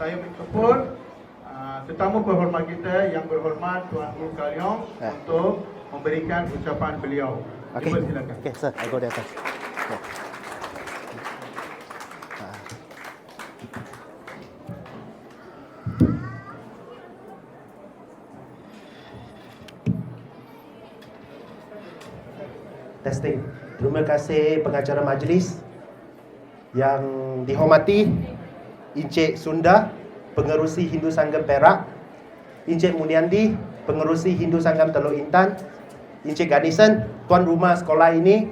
Saya menjemput tetamu berhormat kita yang berhormat Tuan Guru Kaliong untuk memberikan ucapan beliau. Okay. Silakan. Okay, sir. I go there first. Yeah. Testing. Terima kasih pengacara majlis yang dihormati Encik Sunda, Pengerusi Hindu Sanggam Perak, Encik Muniandi, Pengerusi Hindu Sanggam Teluk Intan, Encik Ganison, tuan rumah sekolah ini,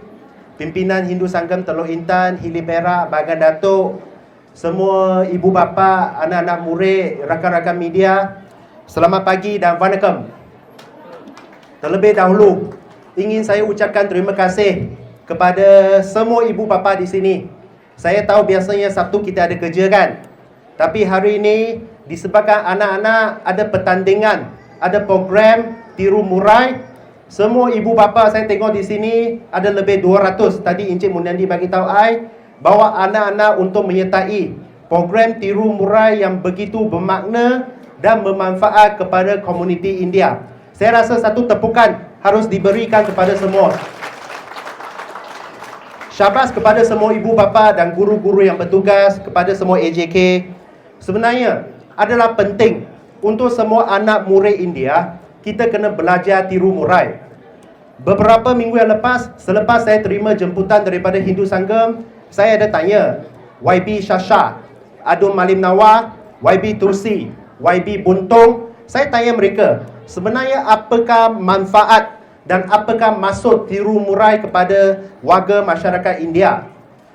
pimpinan Hindu Sanggam Teluk Intan, Hili Perak, Bagan Datuk, semua ibu bapa, anak-anak murid, rakan-rakan media, selamat pagi dan vanakkam. Terlebih dahulu, ingin saya ucapkan terima kasih kepada semua ibu bapa di sini. Saya tahu biasanya Sabtu kita ada kerja kan? Tapi hari ini disebabkan anak-anak ada pertandingan, ada program tiru murai. Semua ibu bapa saya tengok di sini ada lebih 200. Tadi Encik Muniandi bagi tahu I bawa anak-anak untuk menyertai program tiru murai yang begitu bermakna dan bermanfaat kepada komuniti India. Saya rasa satu tepukan harus diberikan kepada semua. Syabas kepada semua ibu bapa dan guru-guru yang bertugas, kepada semua AJK. Sebenarnya adalah penting untuk semua anak murid India, kita kena belajar tiru murai. Beberapa minggu yang lepas, selepas saya terima jemputan daripada Hindu Sanggam, saya ada tanya YB Shasha, Adun Malim Nawar, YB Tursi, YB Buntung. Saya tanya mereka, sebenarnya apakah manfaat dan apakah maksud tiru murai kepada warga masyarakat India?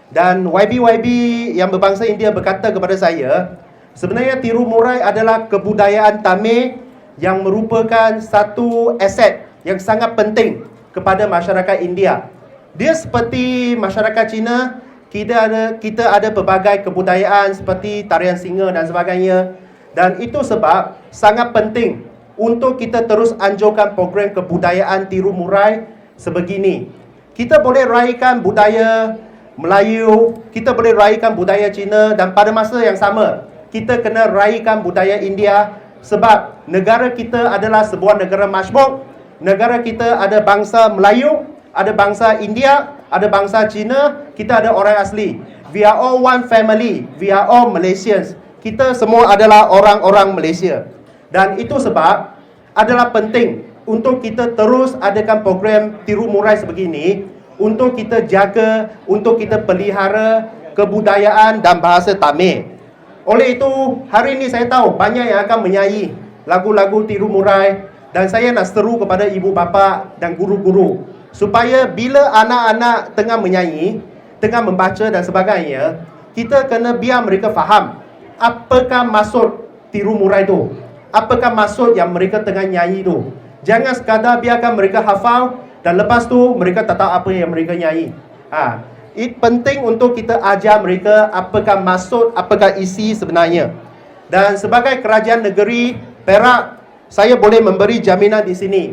Dan YB yang berbangsa India berkata kepada saya, sebenarnya tiru murai adalah kebudayaan Tamil yang merupakan satu aset yang sangat penting kepada masyarakat India. Dia seperti masyarakat Cina, kita ada pelbagai kebudayaan seperti tarian singa dan sebagainya. Dan itu sebab sangat penting untuk kita terus anjurkan program kebudayaan tiru murai sebegini. Kita boleh raikan budaya Melayu, kita boleh raikan budaya Cina, dan pada masa yang sama kita kena raikan budaya India, sebab negara kita adalah sebuah negara majmuk. Negara kita ada bangsa Melayu, ada bangsa India, ada bangsa Cina, kita ada orang asli. We are all one family, we are all Malaysians. Kita semua adalah orang-orang Malaysia. Dan itu sebab adalah penting untuk kita terus adakan program tiru murai sebegini, untuk kita jaga, untuk kita pelihara kebudayaan dan bahasa Tamil. Oleh itu, hari ini saya tahu banyak yang akan menyanyi lagu-lagu tiru murai, dan saya nak seru kepada ibu bapa dan guru-guru supaya bila anak-anak tengah menyanyi, tengah membaca dan sebagainya, kita kena biar mereka faham apakah maksud tiru murai itu, apakah maksud yang mereka tengah nyanyi itu. Jangan sekadar biarkan mereka hafal dan lepas tu mereka tak tahu apa yang mereka nyanyi. Penting untuk kita ajar mereka apakah maksud, apakah isi sebenarnya. Dan sebagai kerajaan negeri Perak, saya boleh memberi jaminan di sini.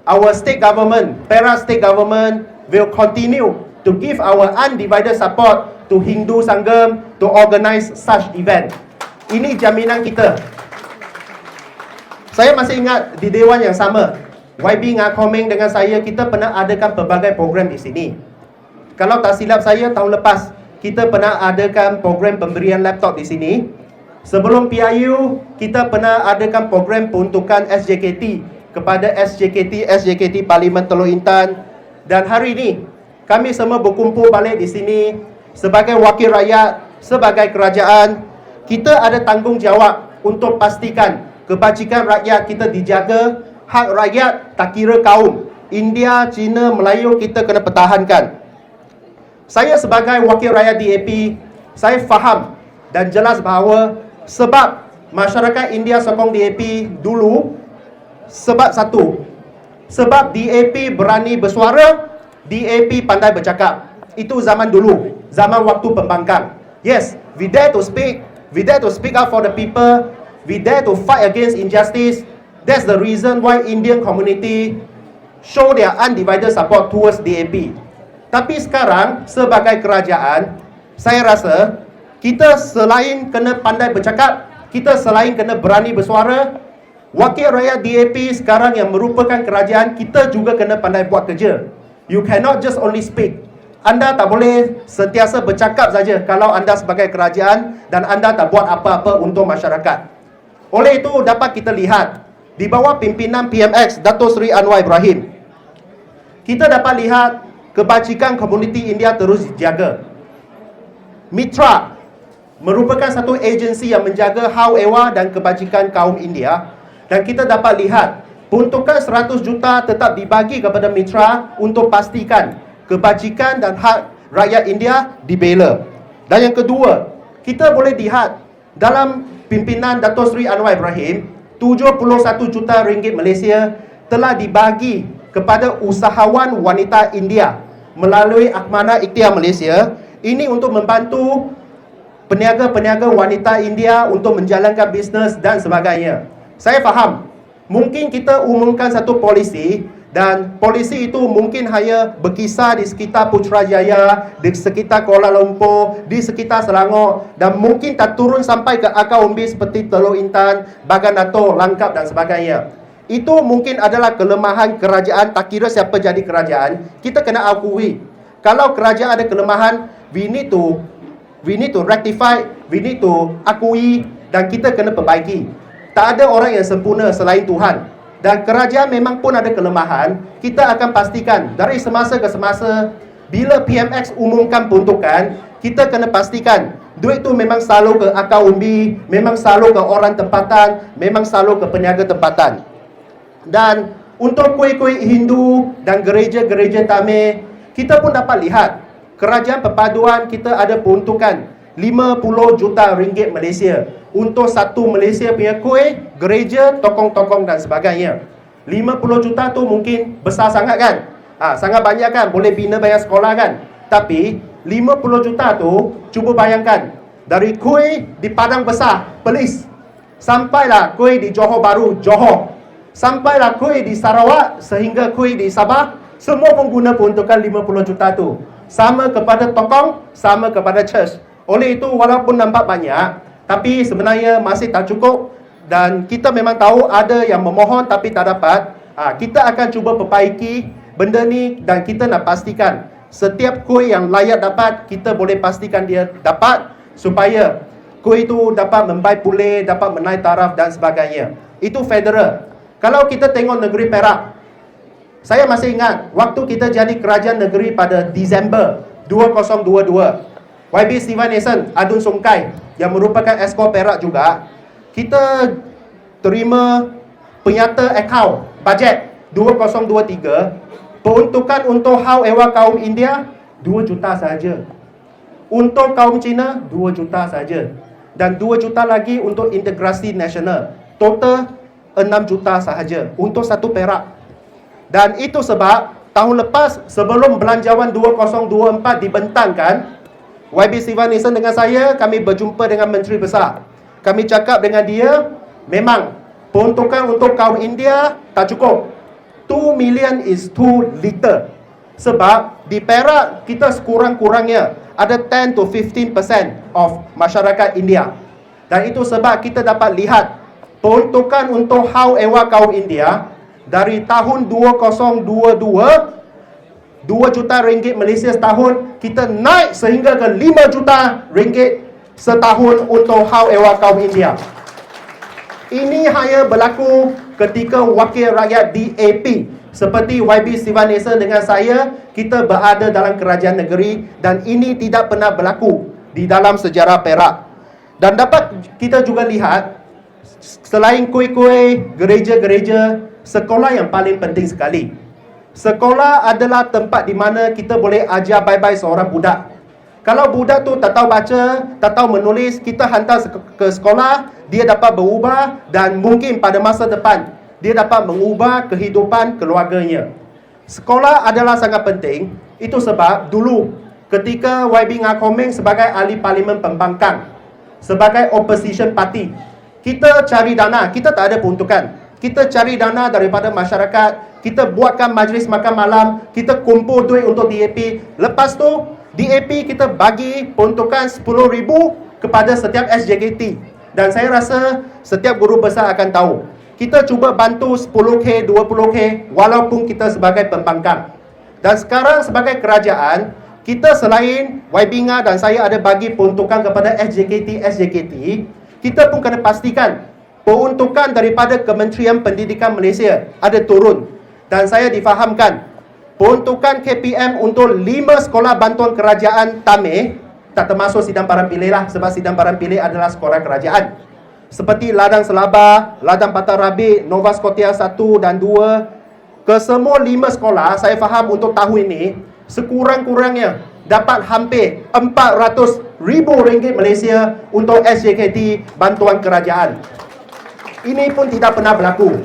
Our state government, Perak state government will continue to give our undivided support to Hindu Sanggam to organize such event. Ini jaminan kita. Saya masih ingat di dewan yang sama, YB Ngakomeng dengan saya, kita pernah adakan pelbagai program di sini. Kalau tak silap saya, tahun lepas kita pernah adakan program pemberian laptop di sini. Sebelum PIU, kita pernah adakan program peruntukan SJKT kepada SJKT Parlimen Teluk Intan. Dan hari ini, kami semua berkumpul balik di sini sebagai wakil rakyat, sebagai kerajaan. Kita ada tanggungjawab untuk pastikan kebajikan rakyat kita dijaga, hak rakyat tak kira kaum. India, Cina, Melayu kita kena pertahankan. Saya sebagai wakil rakyat DAP, saya faham dan jelas bahawa sebab masyarakat India sokong DAP dulu, sebab satu, sebab DAP berani bersuara, DAP pandai bercakap. Itu zaman dulu, zaman waktu pembangkang. Yes, we dare to speak up for the people, we dare to fight against injustice. That's the reason why Indian community show their undivided support towards DAP. Tapi sekarang sebagai kerajaan, saya rasa kita selain kena pandai bercakap, kita selain kena berani bersuara, wakil rakyat DAP sekarang yang merupakan kerajaan, kita juga kena pandai buat kerja. You cannot just only speak. Anda tak boleh sentiasa bercakap saja kalau anda sebagai kerajaan dan anda tak buat apa-apa untuk masyarakat. Oleh itu dapat kita lihat di bawah pimpinan PMX Dato' Seri Anwar Ibrahim, kita dapat lihat kebajikan komuniti India terus dijaga. Mitra merupakan satu agensi yang menjaga hak ehwal dan kebajikan kaum India, dan kita dapat lihat peruntukan 100 juta tetap dibagi kepada mitra untuk pastikan kebajikan dan hak rakyat India dibela. Dan yang kedua, kita boleh lihat dalam pimpinan Dato' Seri Anwar Ibrahim, 71 juta ringgit Malaysia telah dibagi kepada usahawan wanita India melalui Akhmana Ikhtiar Malaysia. Ini untuk membantu peniaga-peniaga wanita India untuk menjalankan bisnes dan sebagainya. Saya faham, mungkin kita umumkan satu polisi dan polisi itu mungkin hanya berkisar di sekitar Putrajaya, di sekitar Kuala Lumpur, di sekitar Selangor, dan mungkin tak turun sampai ke akar umbi seperti Teluk Intan, Bagan Dato', Langkap dan sebagainya. Itu mungkin adalah kelemahan kerajaan, tak kira siapa jadi kerajaan, kita kena akui. Kalau kerajaan ada kelemahan, we need to rectify, we need to akui, dan kita kena perbaiki. Tak ada orang yang sempurna selain Tuhan. Dan kerajaan memang pun ada kelemahan. Kita akan pastikan dari semasa ke semasa, bila PMX umumkan peruntukan, kita kena pastikan duit tu memang selalu ke akar umbi, memang selalu ke orang tempatan, memang selalu ke peniaga tempatan. Dan untuk kuih-kuih Hindu dan gereja-gereja Tamil, kita pun dapat lihat kerajaan perpaduan kita ada peruntukan 50 juta ringgit Malaysia untuk satu Malaysia punya kuih, gereja, tokong-tokong dan sebagainya. 50 juta tu mungkin besar sangat kan? Sangat banyak kan? Boleh bina bayar sekolah kan? Tapi 50 juta tu, cuba bayangkan, dari kuih di Padang Besar, Perlis, sampailah kuih di Johor Bahru, Johor, sampailah kuih di Sarawak, sehingga kuih di Sabah, semua pengguna peruntukan 50 juta tu. Sama kepada tokong, sama kepada church. Oleh itu, walaupun nampak banyak, tapi sebenarnya masih tak cukup. Dan kita memang tahu ada yang memohon tapi tak dapat. Kita akan cuba perbaiki benda ni, dan kita nak pastikan setiap kuih yang layak dapat, kita boleh pastikan dia dapat, supaya kuih itu dapat membaik pulih, dapat menaik taraf dan sebagainya. Itu federal. Kalau kita tengok negeri Perak, saya masih ingat waktu kita jadi kerajaan negeri pada Disember 2022, YB Sivan Esan Adun Sungkai yang merupakan Esko Perak juga, kita terima penyata akaun bajet 2023, peruntukan untuk hak ehwal kaum India 2 juta saja. Untuk kaum Cina 2 juta saja. Dan 2 juta lagi untuk integrasi nasional. Total 6 juta sahaja untuk satu Perak. Dan itu sebab tahun lepas sebelum belanjawan 2024 dibentangkan, YB Sivan Esan dengan saya, kami berjumpa dengan Menteri Besar. Kami cakap dengan dia, memang peruntukan untuk kaum India tak cukup. 2 million is too little. Sebab di Perak kita sekurang-kurangnya ada 10 to 15% of masyarakat India. Dan itu sebab kita dapat lihat peruntukan untuk hak ehwal kaum India dari tahun 2022, 2 juta ringgit Malaysia setahun, kita naik sehingga ke 5 juta ringgit setahun untuk hak ehwal kaum India. Ini hanya berlaku ketika wakil rakyat DAP seperti YB Sivan Esan dengan saya, kita berada dalam kerajaan negeri, dan ini tidak pernah berlaku di dalam sejarah Perak. Dan dapat kita juga lihat, selain kuih-kuih, gereja-gereja, sekolah yang paling penting sekali. Sekolah adalah tempat di mana kita boleh ajar baik-baik seorang budak. Kalau budak tu tak tahu baca, tak tahu menulis, kita hantar ke sekolah, dia dapat berubah, dan mungkin pada masa depan dia dapat mengubah kehidupan keluarganya. Sekolah adalah sangat penting. Itu sebab dulu ketika YB Ngah Komeng sebagai ahli parlimen pembangkang, sebagai opposition party, kita cari dana, kita tak ada peruntukan. Kita cari dana daripada masyarakat, kita buatkan majlis makan malam, kita kumpul duit untuk DAP. Lepas tu DAP kita bagi peruntukan 10,000 kepada setiap SJKT. Dan saya rasa setiap guru besar akan tahu, kita cuba bantu 10K, 20K walaupun kita sebagai pembangkang. Dan sekarang sebagai kerajaan, kita selain Waibinga dan saya ada bagi peruntukan kepada SJKT, kita pun kena pastikan peruntukan daripada Kementerian Pendidikan Malaysia ada turun. Dan saya difahamkan, peruntukan KPM untuk 5 sekolah bantuan kerajaan Tameh, tak termasuk Sidang Parampilih lah, sebab Sidang Parampilih adalah sekolah kerajaan, seperti Ladang Selaba, Ladang Patah Rabik, Nova Scotia 1 dan 2. Kesemua 5 sekolah, saya faham untuk tahun ini, sekurang-kurangnya dapat hampir RM400,000 Malaysia untuk SJKT bantuan kerajaan. Ini pun tidak pernah berlaku.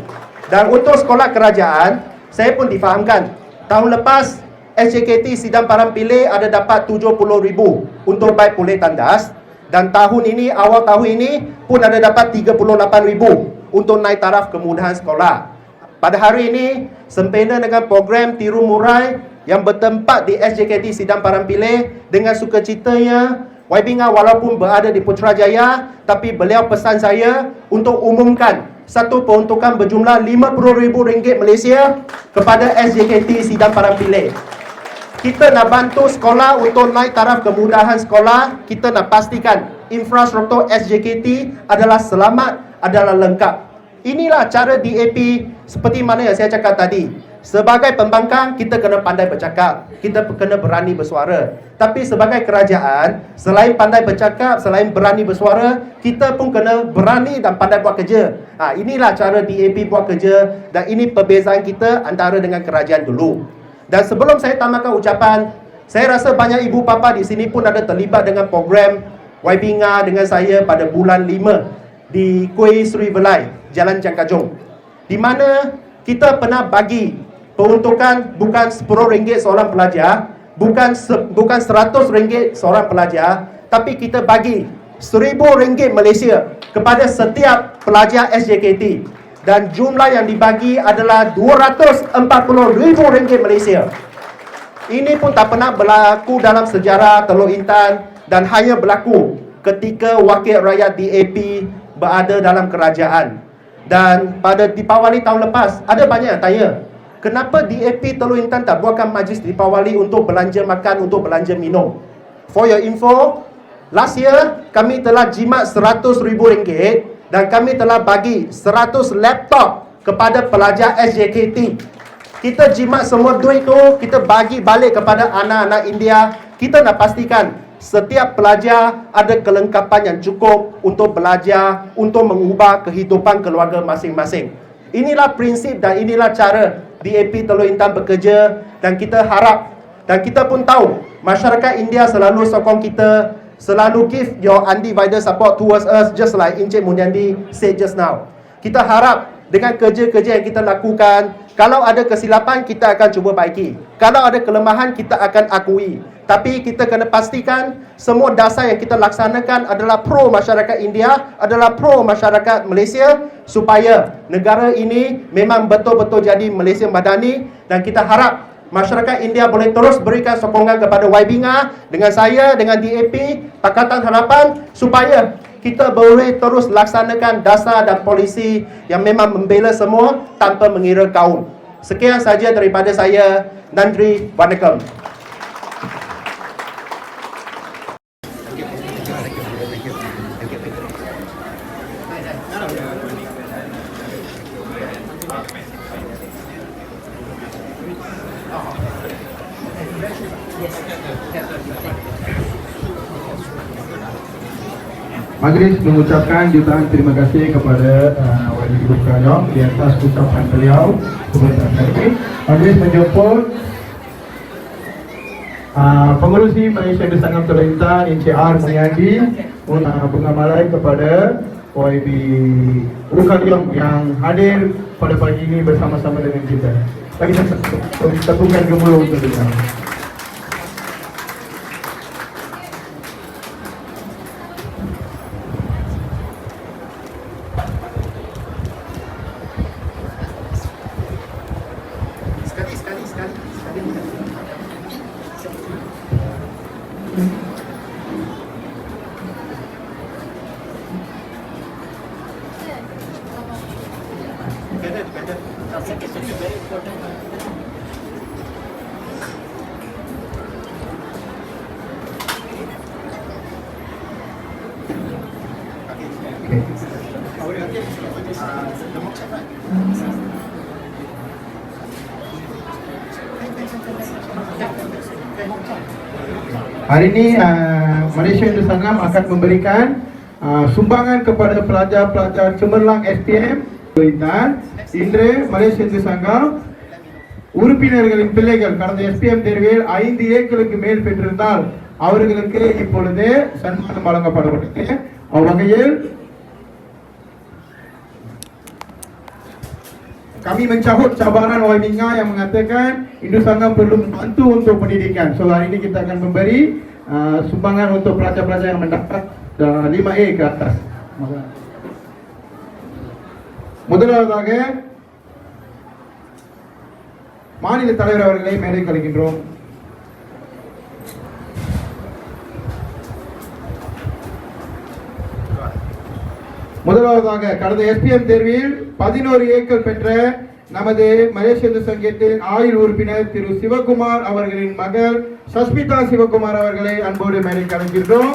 Dan untuk sekolah kerajaan, saya pun difahamkan, tahun lepas SJKT Sidang Parampilih ada dapat RM70,000 untuk baik pulih tandas. Dan tahun ini, awal tahun ini pun ada dapat RM38,000 untuk naik taraf kemudahan sekolah. Pada hari ini, sempena dengan program Tiru Murai yang bertempat di SJKT Sidang Parampilih, dengan sukacitanya, Waibinga walaupun berada di Putrajaya, tapi beliau pesan saya untuk umumkan satu peruntukan berjumlah RM50,000 Malaysia kepada SJKT Sidang Parampilih. Kita nak bantu sekolah untuk naik taraf kemudahan sekolah. Kita nak pastikan infrastruktur SJKT adalah selamat, adalah lengkap. Inilah cara DAP seperti mana yang saya cakap tadi. Sebagai pembangkang, kita kena pandai bercakap, kita kena berani bersuara. Tapi sebagai kerajaan, selain pandai bercakap, selain berani bersuara, kita pun kena berani dan pandai buat kerja. Inilah cara DAP buat kerja, dan ini perbezaan kita antara dengan kerajaan dulu. Dan sebelum saya tamatkan ucapan, saya rasa banyak ibu bapa di sini pun ada terlibat dengan program Waibinga dengan saya pada bulan 5 di Kuih Sri Velai, Jalan Jangkajong, di mana kita pernah bagi peruntukan bukan RM10 seorang pelajar, bukan RM100 seorang pelajar, tapi kita bagi RM1,000 Malaysia kepada setiap pelajar SJKT. Dan jumlah yang dibagi adalah RM240,000 Malaysia. Ini pun tak pernah berlaku dalam sejarah Teluk Intan, dan hanya berlaku ketika wakil rakyat DAP berada dalam kerajaan. Dan pada Deepawali tahun lepas, ada banyak yang tanya, kenapa DAP Teluk Intan tak buatkan majlis Deepawali untuk belanja makan, untuk belanja minum? For your info, last year kami telah jimat RM100,000 dan kami telah bagi 100 laptop kepada pelajar SJKT. Kita jimat semua duit tu, kita bagi balik kepada anak-anak India. Kita nak pastikan setiap pelajar ada kelengkapan yang cukup untuk belajar, untuk mengubah kehidupan keluarga masing-masing. Inilah prinsip dan inilah cara DAP Teluk Intan bekerja, dan kita harap, dan kita pun tahu, masyarakat India selalu sokong kita, selalu give your undivided support towards us, just like Encik Munyandi said just now. Kita harap dengan kerja-kerja yang kita lakukan, kalau ada kesilapan, kita akan cuba baiki. Kalau ada kelemahan, kita akan akui. Tapi kita kena pastikan semua dasar yang kita laksanakan adalah pro masyarakat India, adalah pro masyarakat Malaysia, supaya negara ini memang betul-betul jadi Malaysia Madani. Dan kita harap masyarakat India boleh terus berikan sokongan kepada Waibinga dengan saya, dengan DAP, Pakatan Harapan, supaya kita boleh terus laksanakan dasar dan polisi yang memang membela semua tanpa mengira kaum. Sekian saja daripada saya. Nandri, Vanakkam. Majlis mengucapkan jutaan terima kasih kepada Wali Guru Kaliong di atas ucapan beliau kepada kami. Majlis menjemput pengurusi Malaysia Bersangam Teluk Intan Encik R. Mulyadi bunga malai kepada YB Guru Kaliong yang hadir pada pagi ini bersama-sama dengan kita. Bagi saya tepukan gemuruh untuk beliau. Hari ini Malaysia Hindu Sangam akan memberikan sumbangan kepada pelajar-pelajar Cemerlang SPM Kuantan. Indre Malaysia Hindu Sangam உறுப்பினர்களின் பிள்ளைகள் கடந்த எஸ்பிஎம் தேர்வில் 5 ஏக்களுக்கு மேல் பெற்றிருந்தால் அவர்களுக்கு இப்பொழுது சன்மானம் வழங்கப்படவில்லை. அவ்வகையில் kami mencabut cabaran Waminga yang mengatakan Hindu Sangam perlu membantu untuk pendidikan. So hari ini kita akan memberi sumbangan untuk pelajar-pelajar yang mendapat 5A ke atas. முதலாவதாக மாநில தலைவர் அவர்களை மேடைக்கு அழைக்கின்றோம். முதலாவதாக கடந்த எஸ்பிஎம் தேர்வில் 11 ஏக்கள் பெற்ற நமது மலேசிய இந்து சங்கத்தின் ஆயுள் உறுப்பினர் திரு சிவகுமார் அவர்களின் மகள் சஸ்மிதா சிவகுமார் அவர்களை அன்போடு மேடைக்கு அழைக்கின்றோம்.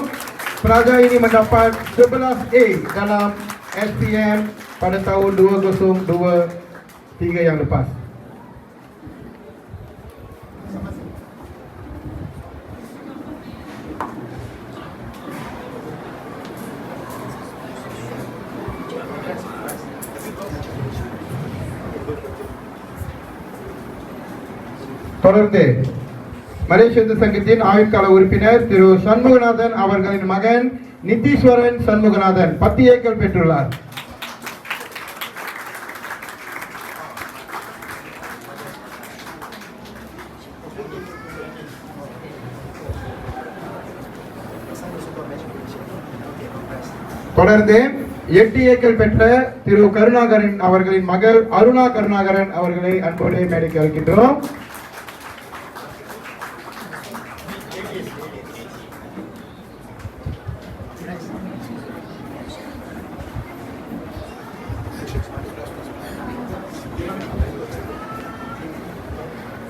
Pelajar ini mendapat 11A dalam SPM pada tahun 2023 yang lepas. தொடர்ந்து மலேசிய இந்து சங்கத்தின் ஆயுட்கால உறுப்பினர் திரு சண்முகநாதன் அவர்களின் மகன் நித்தீஸ்வரன் சண்முகநாதன் 10 ஏக்கள் பெற்றுள்ளார். தொடர்ந்து 8 ஏக்கள் பெற்ற திரு கருணாகரன் அவர்களின் மகள் அருணா கருணாகரன் அவர்களை அன்போடு மேடைக்கு அழைக்கின்றோம்.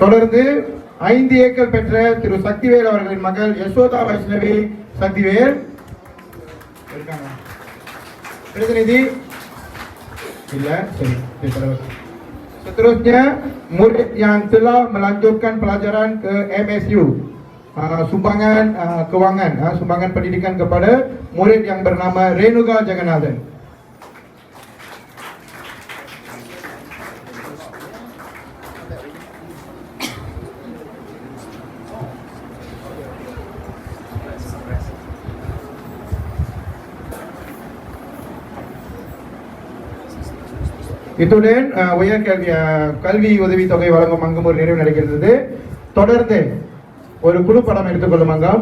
தொடர்ந்து 5 ஏக்கள் பெற்ற திரு சக்திவேல் அவர்களின் மகள் யசோதா வைஷ்ணவி சக்திவேல் பிரதிநிதி இல்ல சரி. Seterusnya murid yang telah melanjutkan pelajaran ke MSU, sumbangan kewangan, sumbangan pendidikan kepada murid yang bernama Renuga Jagannathan. இத்துடன் கல்வி உதவித்தொகை வழங்கும் அங்கம் ஒரு நிறைவு நடக்கிறது. தொடர்ந்து ஒரு குழு படம் எடுத்துக்கொள்ளும் அங்கம்.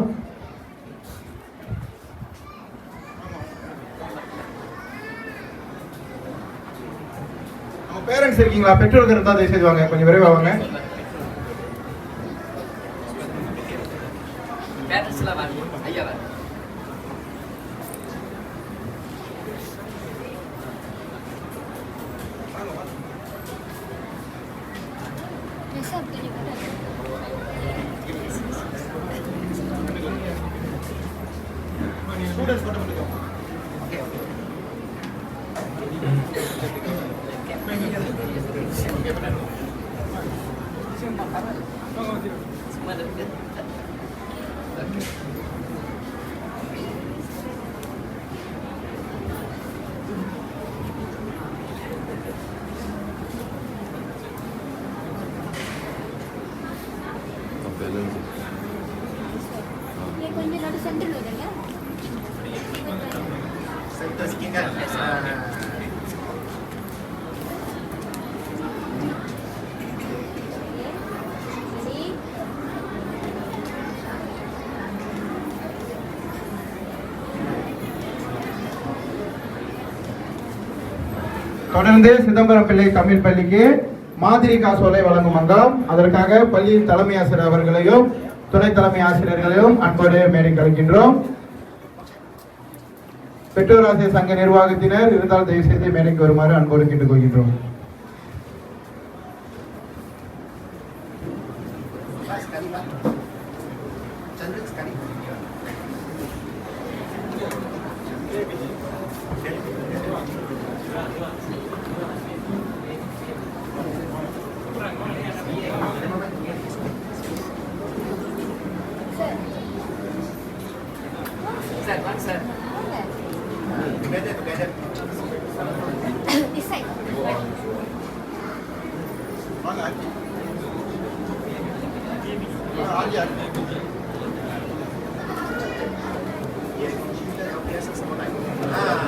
பேரண்ட்ஸ் இருக்கீங்களா? பெற்றோர்கள் இருந்தால் தயவு செய்து வாங்க, கொஞ்சம் விரைவாக வாங்க. கொஞ்சம் நடு சென்டர் வருங்க. Sentuh sikit kan? தொடர்ந்து சிதம்பரம் பிள்ளை தமிழ் பள்ளிக்கு மாதிரி காசோலை வழங்கும் அங்கம். அதற்காக பள்ளியின் தலைமை ஆசிரியர் அவர்களையும் துணை தலைமை ஆசிரியர்களையும் அன்போடு மேடைக்கு அழைக்கின்றோம். பெற்றோர் ஆசிரியர் சங்க நிர்வாகத்தினர் இருந்தால் தயவு செய்து மேடைக்கு வருமாறு அன்போடு கேட்டுக்கொள்கின்றோம். Together. This side.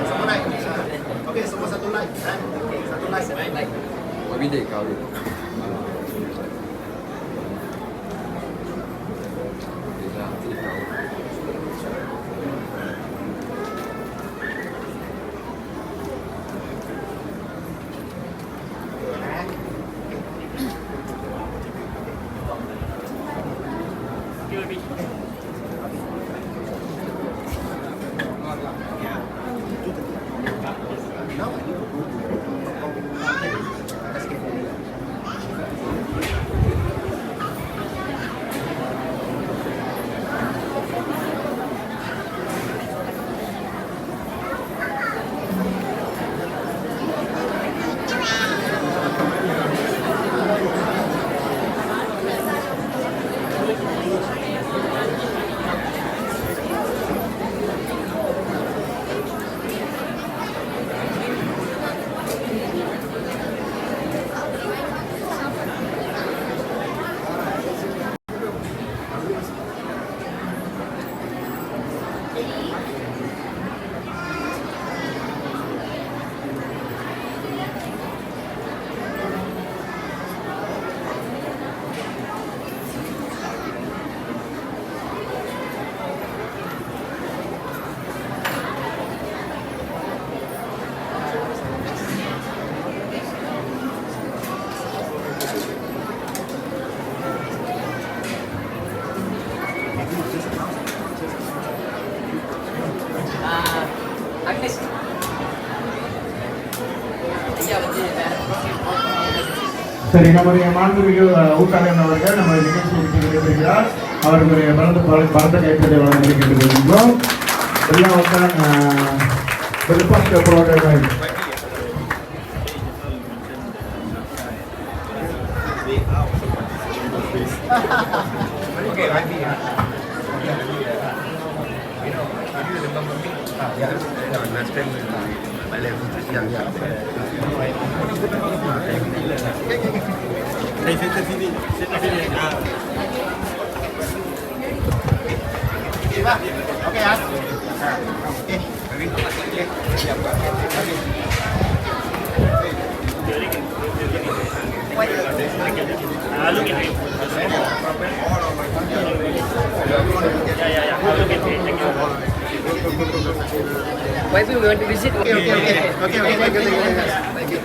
Semua naik. Okey, semua satu line. Satu line. Everyday kau ni. Agnes. Iya betul. சரி, நம்முடைய மாண்புமிகு ஊக்காளன் அவர்கள் நம்ம நிகழ்ச்சிக்கு விடைபெறுகிறார். அவர்களுடைய பலத்த கைத்தறி வழங்கி கேட்டுக்கொள்கின்றோம். எல்லாம் berlepas ke program lain. Okey ya. Why we want to visit? Okey. Thank you.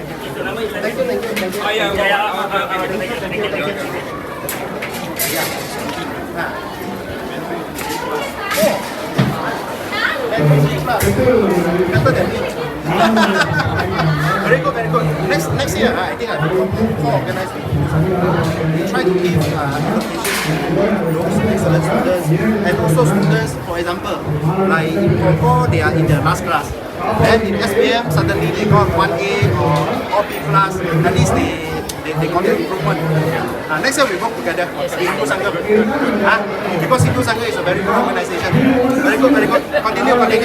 Very good. Next year, I think for organized we try to give those excellent students and also students, for example, like in Koko, they are in the last class. Then in SPM, suddenly they got 1A or B class. At least they got the improvement. Next year we work together in Hindu Sangha. Because Hindu Sangha is a very good organization. Very good. Continue. Okay.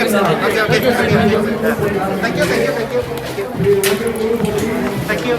Thank you.